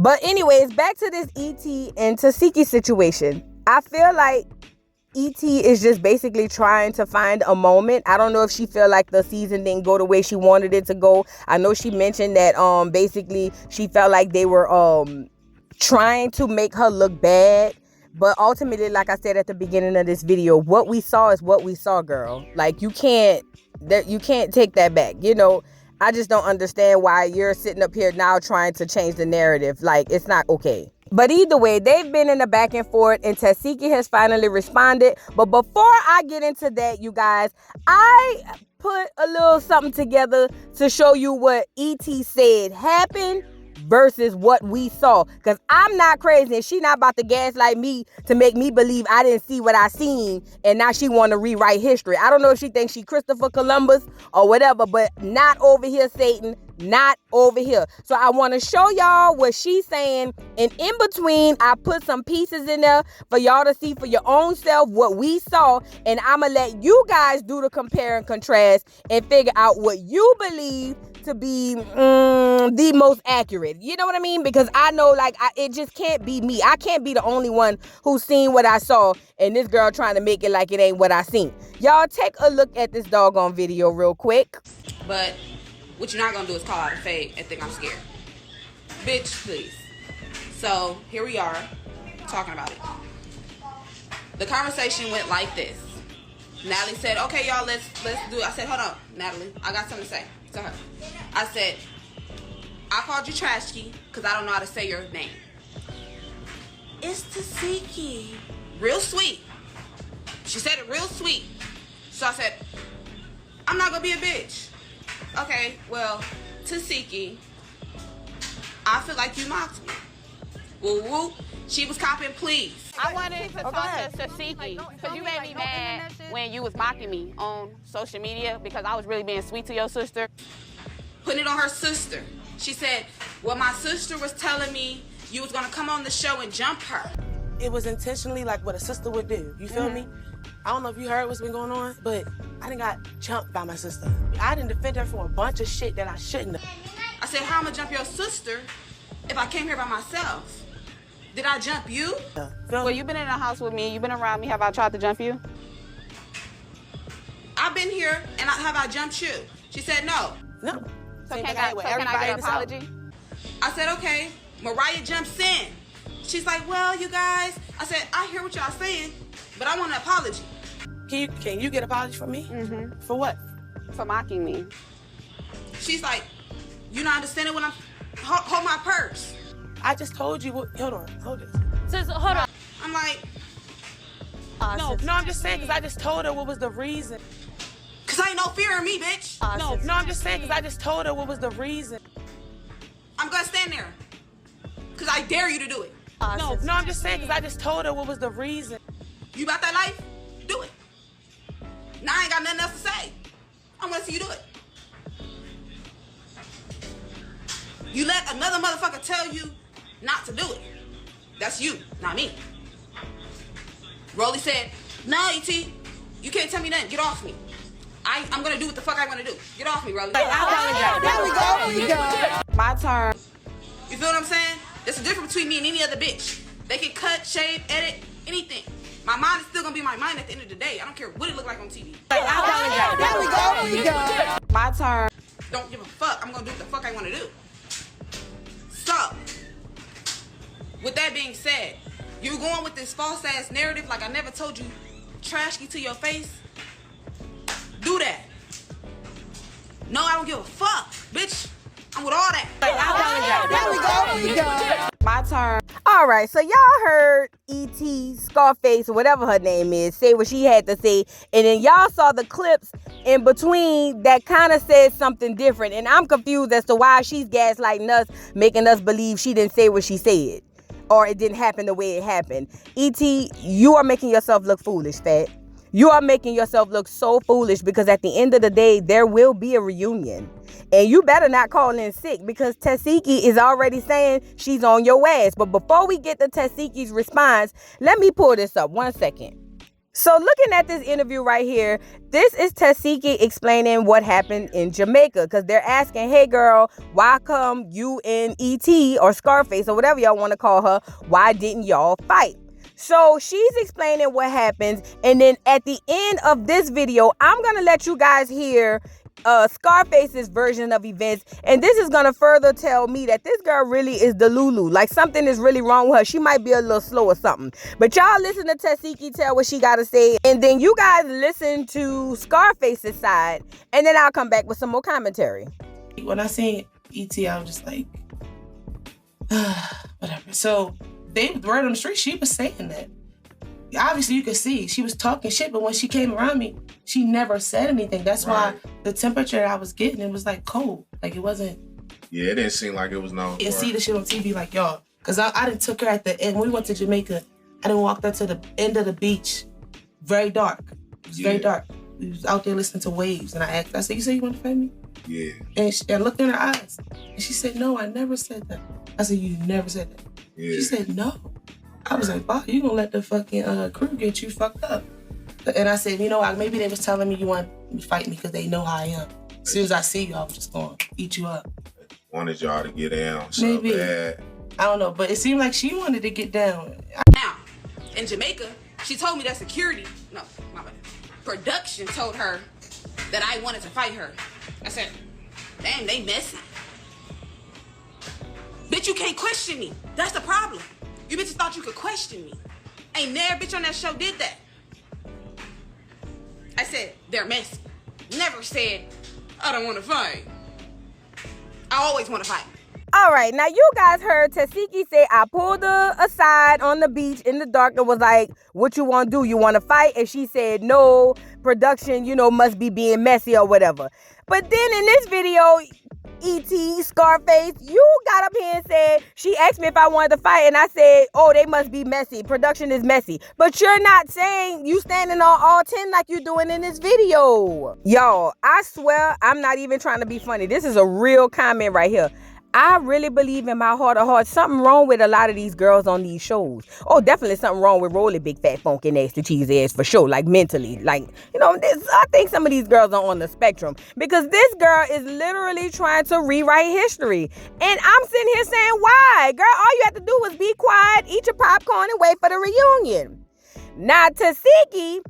But anyways, back to this E.T. and Tesehki situation. I feel like E.T. is just basically trying to find a moment. I don't know if she feel like the season didn't go the way she wanted it to go. I know she mentioned that basically she felt like they were trying to make her look bad. But ultimately, like I said at the beginning of this video, what we saw is what we saw, girl. Like, you can't take that back. You know, I just don't understand why you're sitting up here now trying to change the narrative. Like, it's not okay. But either way, they've been in a back and forth, and Tesehki has finally responded. But before I get into that, you guys, I put a little something together to show you what E.T. said happened versus what we saw. Because I'm not crazy, and she not about to gaslight me to make me believe I didn't see what I seen, and now she want to rewrite history. I don't know if she thinks she Christopher Columbus or whatever, but not over here, Satan. Not over here. So I want to show y'all what she's saying, and in between I put some pieces in there for y'all to see for your own self what we saw, and I'm gonna let you guys do the compare and contrast and figure out what you believe to be the most accurate. You know what I mean? Because I know, like, it just can't be me. I can't be the only one who's seen what I saw, and this girl trying to make it like it ain't what I seen. Y'all take a look at this doggone video real quick. But what you're not gonna do is call out a fake and think I'm scared. Bitch, please. So here we are talking about it. The conversation went like this. Natalie said, okay, y'all, let's do it. I said, hold on, Natalie, I got something to say to her. I said, I called you Trashkey because I don't know how to say your name. It's Tesehki. Real sweet. She said it real sweet. So I said, I'm not gonna be a bitch. Okay, well, Tesehki, I feel like you mocked me. Woo woo. She was copping, please. I wanted to talk to Tesehki because you made me mad when you was mocking me on social media because I was really being sweet to your sister. Putting it on her sister. She said, well, my sister was telling me you was gonna come on the show and jump her. It was intentionally like what a sister would do. You feel me? I don't know if you heard what's been going on, but I done got jumped by my sister. I didn't defend her for a bunch of shit that I shouldn't have. I said, how am I gonna jump your sister if I came here by myself? Did I jump you? Well, you've been in the house with me. You've been around me. Have I tried to jump you? I've been here, and have I jumped you? She said no. No. So can I get an apology? I said, okay. Mariah jumps in. She's like, well, you guys. I said, I hear what y'all saying, but I want an apology. Can you get an apology from me? Mm-hmm. For what? For mocking me. She's like, you not understanding when I'm... Hold my purse. I just told you what... Hold on. Hold it. Sis, hold on. I'm like... No, I'm just saying because I just told her what was the reason. Because ain't no fear in me, bitch. No, I'm just saying because I just told her what was the reason. I'm going to stand there. Because I dare you to do it. No, I'm just saying because I just told her what was the reason. You about that life? Do it. Now I ain't got nothing else to say. I want to see you do it. You let another motherfucker tell you not to do it. That's you, not me. Rolly said, no, E.T., you can't tell me nothing. Get off me. I'm going to do what the fuck I want to do. Get off me, Rolly. There we go. My turn. You feel what I'm saying? There's a difference between me and any other bitch. They can cut, shave, edit, anything. My mind is still going to be my mind at the end of the day. I don't care what it look like on TV. There we go. My turn. Don't give a fuck. I'm going to do what the fuck I want to do. So, with that being said, you're going with this false ass narrative like I never told you Trashkey to your face. Do that. No, I don't give a fuck, bitch. I'm with all that. There we go. My turn. All right, so y'all heard E.T., Scarface, or whatever her name is, say what she had to say, and then y'all saw the clips in between that kind of said something different, and I'm confused as to why she's gaslighting us, making us believe she didn't say what she said, or it didn't happen the way it happened. E.T., you are making yourself look foolish, Fat. You are making yourself look so foolish because at the end of the day, there will be a reunion. And you better not call in sick because Tesehki is already saying she's on your ass. But before we get to Tesehki's response, let me pull this up 1 second. So looking at this interview right here, this is Tesehki explaining what happened in Jamaica, because they're asking, hey girl, why come you and E.T. or Scarface or whatever y'all want to call her, why didn't y'all fight? So she's explaining what happens, and then at the end of this video, I'm going to let you guys hear Scarface's version of events, and this is gonna further tell me that this girl really is the Lulu. Like something is really wrong with her. She might be a little slow or something. But y'all listen to Tesehki tell what she gotta say, and then you guys listen to Scarface's side, and then I'll come back with some more commentary. When I seen E.T., I was just like, whatever. So they word on the street, she was saying that. Obviously, you could see she was talking shit, but when she came around me, she never said anything. That's why the temperature that I was getting, it was like cold. Like it wasn't. Yeah, it didn't seem like it was no. And see the shit on TV, like y'all, because I didn't took her at the end. When we went to Jamaica, I didn't walk her to the end of the beach. Very dark. It was very dark. We was out there listening to waves, and I said, "You say you want to fight me?" Yeah. And I looked in her eyes, and she said, "No, I never said that." I said, "You never said that." Yeah. She said, "No." I was like, "Wow, you gonna let the fucking crew get you fucked up?" And I said, "You know what? Maybe they was telling me you want to fight me because they know how I am. As soon as I see you, I was just gonna eat you up." Wanted y'all to get down so Maybe. bad. I don't know, but it seemed like she wanted to get down. Now, in Jamaica, she told me that security, no, my bad, production told her that I wanted to fight her. I said, damn, they messy. Bitch, you can't question me. That's the problem. You bitches thought you could question me. Ain't never bitch on that show did that. I said, they're messy. Never said, I don't want to fight. I always want to fight. All right, now you guys heard Tesehki say, I pulled her aside on the beach in the dark and was like, what you want to do? You want to fight? And she said, no, production, must be being messy or whatever. But then in this video, E.T., Scarface, you got up here and said, she asked me if I wanted to fight, and I said, oh, they must be messy. Production is messy. But you're not saying you standing on all 10 like you doing in this video. Y'all, I swear I'm not even trying to be funny. This is a real comment right here. I really believe in my heart of hearts, something wrong with a lot of these girls on these shows. Oh, definitely something wrong with Rolly, big fat funky nasty cheesy ass for sure, like mentally. Like, I think some of these girls are on the spectrum, because this girl is literally trying to rewrite history. And I'm sitting here saying, why? Girl, all you have to do is be quiet, eat your popcorn, and wait for the reunion. Now, Tesehki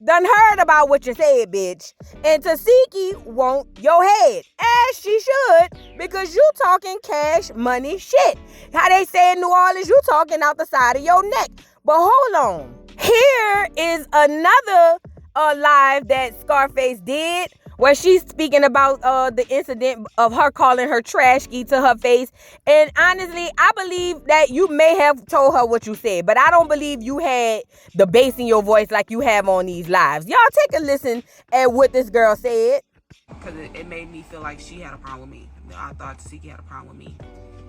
done heard about what you said, bitch. And Tesehki want your head, as she should, because you talking cash money shit. How they say in New Orleans, you talking out the side of your neck. But hold on. Here is another live that Scarface did, where she's speaking about the incident of her calling her trashki to her face. And honestly, I believe that you may have told her what you said, but I don't believe you had the bass in your voice like you have on these lives. Y'all take a listen at what this girl said. Because it made me feel like she had a problem with me. I thought Tesehki had a problem with me.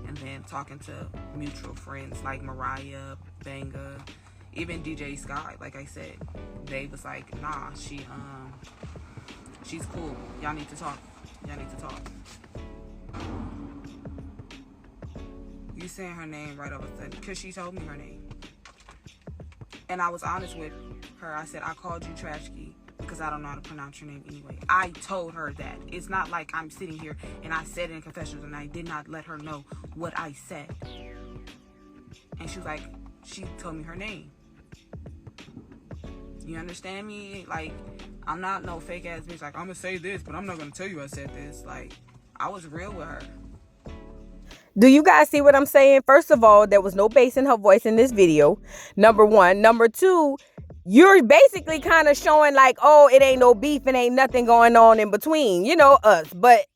And then talking to mutual friends like Mariah, Banga, even DJ Sky, like I said, they was like, nah, she's cool. Y'all need to talk. You saying her name right over there because she told me her name. And I was honest with her. I said, I called you Trashki because I don't know how to pronounce your name anyway. I told her that. It's not like I'm sitting here and I said it in confessions and I did not let her know what I said. And she was like, she told me her name. You understand me? Like, I'm not no fake ass bitch. Like, I'm gonna say this, but I'm not gonna tell you I said this. Like, I was real with her. Do you guys see what I'm saying? First of all, there was no bass in her voice in this video. Number one. Number two, you're basically kind of showing like, oh, it ain't no beef and ain't nothing going on in between, us. But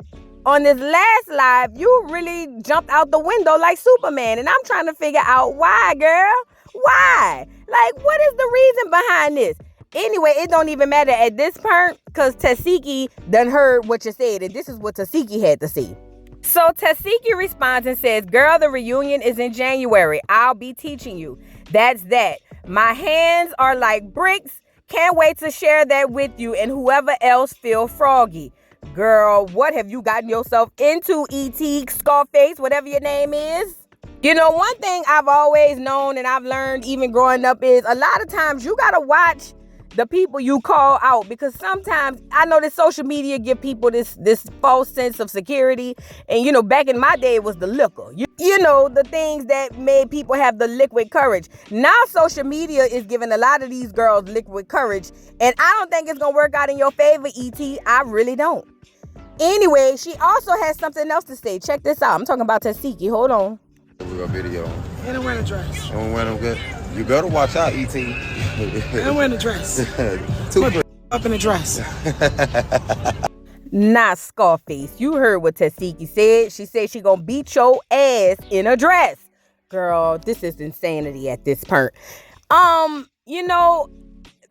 on this last live, you really jumped out the window like Superman. And I'm trying to figure out why, girl. Why? Like, what is the reason behind this? Anyway, it don't even matter at this point, because Tesehki done heard what you said, and this is what Tesehki had to say. So Tesehki responds and says, girl, the reunion is in January. I'll be teaching you. That's that. My hands are like bricks. Can't wait to share that with you and whoever else feel froggy. Girl, what have you gotten yourself into, E.T., Scarface, whatever your name is? One thing I've always known and I've learned even growing up is a lot of times you got to watch the people you call out, because sometimes I know that social media give people this false sense of security. And you know, back in my day it was the liquor. You know, the things that made people have the liquid courage. Now social media is giving a lot of these girls liquid courage, and I don't think it's gonna work out in your favor, E.T. I really don't. Anyway, she also has something else to say. Check this out. I'm talking about Tesehki. Hold on. We got video. And I'm wearing a dress. And wearing them good. You better watch out, E.T. And I'm wearing a dress. Too Up in a dress. Not Scarface. You heard what Tesehki said. She said she gonna beat your ass in a dress. Girl, this is insanity at this point. You know,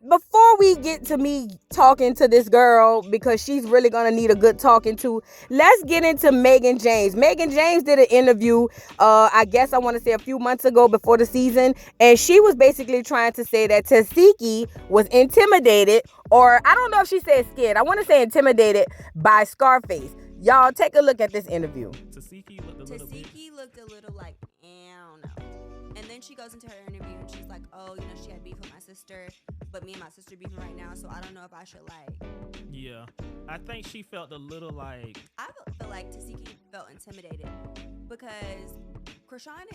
before we get to me talking to this girl, because she's really gonna need a good talking to, let's get into Megan James. Megan James did an interview, I guess I want to say a few months ago before the season, and she was basically trying to say that Tesehki was intimidated, or I don't know if she said scared. I want to say intimidated by Scarface. Y'all take a look at this interview. Tesehki looked a little like, I don't know. And then she goes into her interview and she's like, oh, you know, she had beef with my sister, but me and my sister beefing right now, so I don't know if I should like. Yeah, I think she felt a little like. I feel like Tesehki felt intimidated because Krishan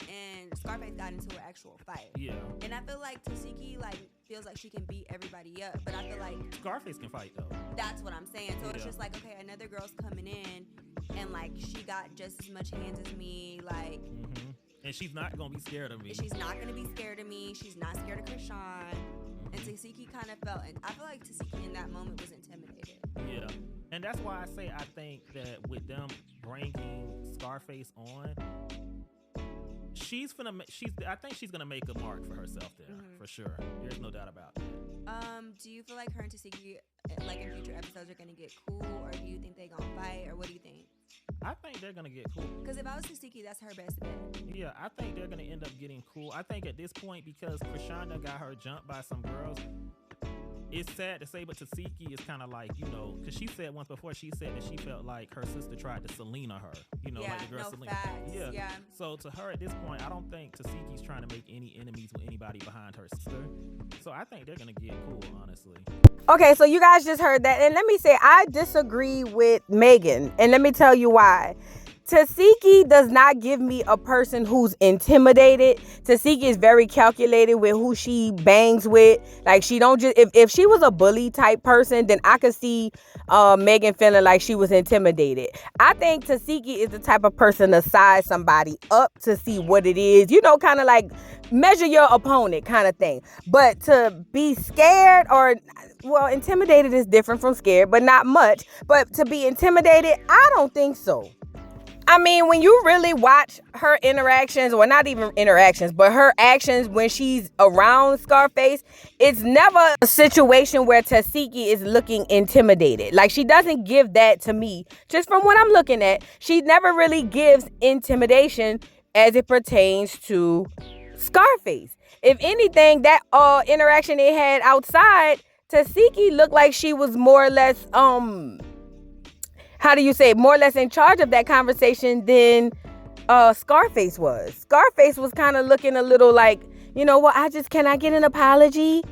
and Scarface got into an actual fight. Yeah. And I feel like Tesehki like feels like she can beat everybody up, but I feel like Scarface can fight though. That's what I'm saying. So it's just like, okay, another girl's coming in, and like she got just as much hands as me, like. Mm-hmm. And she's not gonna be scared of me. She's not gonna be scared of me. She's not scared of Krishan. And Tesehki kind of felt, and I feel like Tesehki in that moment was intimidated. Yeah, and that's why I say I think that with them bringing Scarface on, I think she's gonna make a mark for herself there, for sure. There's no doubt about that. Do you feel like her and Tesehki, like in future episodes, are gonna get cool, or do you think they gonna fight, or what do you think? I think they're gonna get cool. Because if I was Tesehki, that's her best bet. Yeah, I think they're gonna end up getting cool. I think at this point, because Krishanda got her jumped by some girls, it's sad to say, but Tesehki is kind of like, you know, because she said once before, she said that she felt like her sister tried to Selena her, you know, yeah, like the girl Selena. Facts. Yeah. So to her at this point, I don't think Tesehki's trying to make any enemies with anybody behind her sister. So I think they're gonna get cool, honestly. Okay, so you guys just heard that, and let me say I disagree with Megan, and let me tell you why. Tesehki does not give me a person who's intimidated. Tesehki is very calculated with who she bangs with. Like, she don't just, if she was a bully type person, then I could see Megan feeling like she was intimidated. I think Tesehki is the type of person to size somebody up to see what it is. You know, kind of like measure your opponent kind of thing. But to be scared or, well, intimidated is different from scared, but not much. But to be intimidated, I don't think so. I mean, when you really watch her interactions, or not even interactions, but her actions when she's around Scarface, it's never a situation where Tesehki is looking intimidated. Like, she doesn't give that to me. Just from what I'm looking at, she never really gives intimidation as it pertains to Scarface. If anything, that interaction they had outside, Tesehki looked like she was more or less, how do you say, more or less in charge of that conversation than Scarface was. Scarface was kind of looking a little like, you know what, can I get an apology?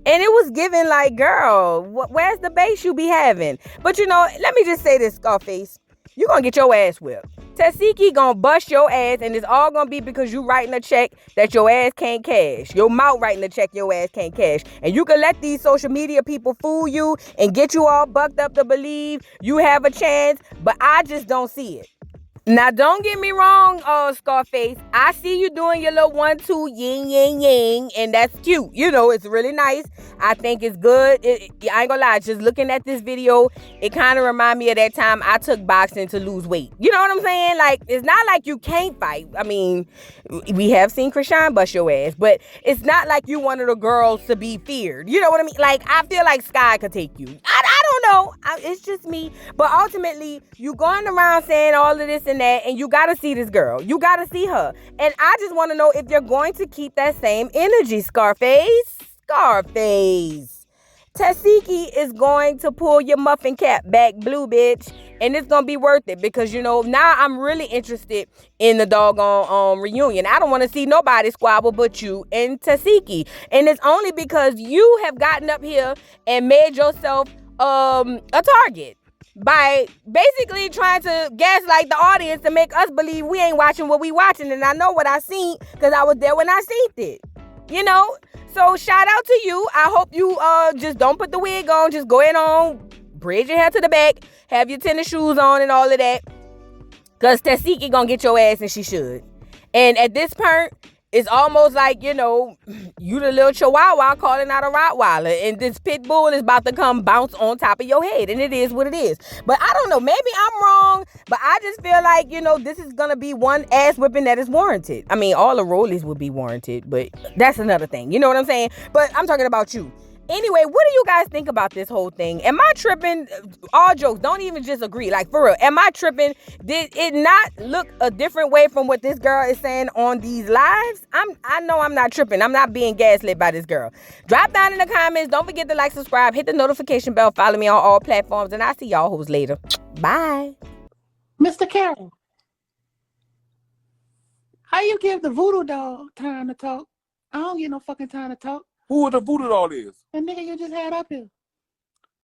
And it was given like, girl, where's the bass you be having? But you know, let me just say this, Scarface. You gonna get your ass whipped. Tesehki gonna bust your ass, and it's all gonna be because you writing a check that your ass can't cash. Your mouth writing a check your ass can't cash. And you can let these social media people fool you and get you all bucked up to believe you have a chance, but I just don't see it. Now, don't get me wrong, Scarface. I see you doing your little 1-2 yin, yang, yang, and that's cute. You know, it's really nice. I think it's good. I ain't gonna lie, just looking at this video, it kind of remind me of that time I took boxing to lose weight. You know what I'm saying? Like, it's not like you can't fight. I mean, we have seen Krishan bust your ass, but it's not like you one of the girls to be feared. You know what I mean? Like, I feel like Sky could take you. I don't know. It's just me. But ultimately, you going around saying all of this and that, and you gotta see this girl. You gotta see her. And I just want to know if you're going to keep that same energy, Scarface. Tesehki is going to pull your muffin cap back blue, bitch. And it's going to be worth it because, now I'm really interested in the doggone reunion. I don't want to see nobody squabble but you and Tesehki. And it's only because you have gotten up here and made yourself a target by basically trying to gaslight the audience to make us believe we ain't watching what we watching. And I know what I seen because I was there when I seen it. So shout out to you. I hope you just don't put the wig on. Just go ahead on, braid your hair to the back, have your tennis shoes on and all of that. Because Tesehki gonna get your ass and she should. And at this point, it's almost like, you the little chihuahua calling out a Rottweiler. And this pit bull is about to come bounce on top of your head. And it is what it is. But I don't know. Maybe I'm wrong. But I just feel like, this is going to be one ass whipping that is warranted. I mean, all the rollies would be warranted. But that's another thing. You know what I'm saying? But I'm talking about you. Anyway, what do you guys think about this whole thing? Am I tripping? All jokes, don't even just agree. Like, for real, am I tripping? Did it not look a different way from what this girl is saying on these lives? I know I'm not tripping. I'm not being gaslit by this girl. Drop down in the comments. Don't forget to like, subscribe, hit the notification bell, follow me on all platforms, and I'll see y'all hoes later. Bye. Mr. Carroll, how you give the voodoo doll time to talk? I don't get no fucking time to talk. Who the voodoo doll is? The nigga you just had up here.